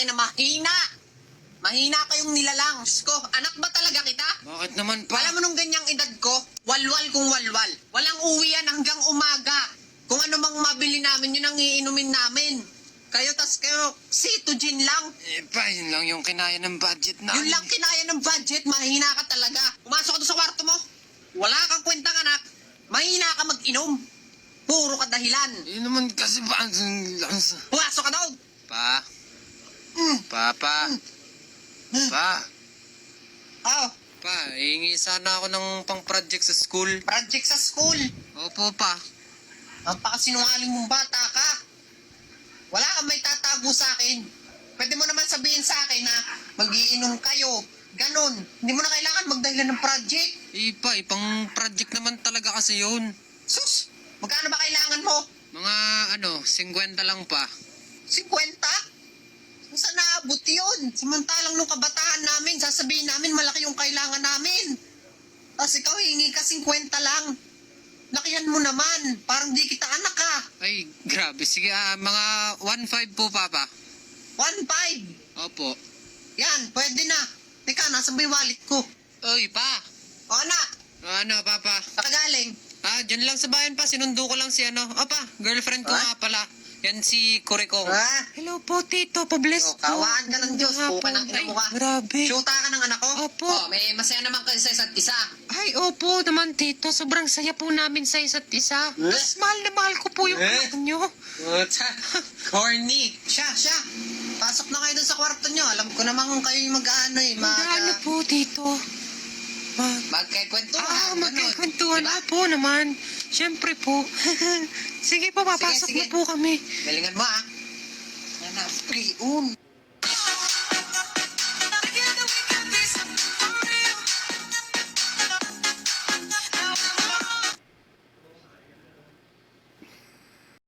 akin na mahina. Mahina kayong nilalang. Diyos ko, anak ba talaga kita? Bakit naman pa? Alam mo nung ganyang edad ko, walwal kung walwal. Walang uwi yan hanggang umaga. Kung ano mang mabili namin, yun ang iinumin namin. Kayo, Cetogen lang. Eh pa, yun lang yung kinaya ng budget na. Yun lang kinaya ng budget, mahina ka talaga. Pumasok ka doon sa kwarto mo. Wala kang kwentang anak. Mahina ka mag-inom. Puro ka dahilan. Yun naman kasi ba? Pumasok ka daw. Pa? Papa? Pa? Oh, Pa, hihingi sana ako ng pang-project sa school. project sa school. Opo, pa. Ang pakasinungaling mong bata ka. Wala kang may tatago sa akin. Pwede mo naman sabihin sa akin na mag-iinom kayo. Ganon. Hindi mo na kailangan magdahilan ng project. Eh pa, pang-project naman talaga kasi yun. Sus! Magkano ba kailangan mo? Mga 50 lang pa. 50? Saan naabot yun? Samantalang nung kabataan namin, sasabihin namin malaki yung kailangan namin. Tapos ikaw hingi ka 50 lang. Lakihan mo naman. Parang di kita anak ka. Ay, grabe. Sige, mga 1.5 po, Papa. 1.5. Opo. Yan, pwede na. Teka, nasa ba yung wallet ko? Oy, pa. O anak, Ano, Papa? nakagaling. Dyan lang sa bayan pa. Sinundo ko lang si Opa, girlfriend ko nga pala. Yan si Kurikong. Hello po, Tito. Pabless po. Kawaan ka ng Diyos. Puka ng ina mo ka. Grabe. Shoota ka ng anak ko? Opo. Oh, may masaya naman kayo sa isa't isa. Ay, opo naman, Tito. Sobrang saya po namin sa isa't isa. Mas mahal na mahal ko po yung anak nyo. Corny. Siya. Pasok na kayo dun sa kwarto nyo. Alam ko naman kung kayo yung mag-ano eh. Ano po, Tito? Magkikwentuhan. Magkikwentuhan na po naman. Siyempre po. Sige po, papasok Sige. na po kami. Galingan mo ah. Yan na, pre-un.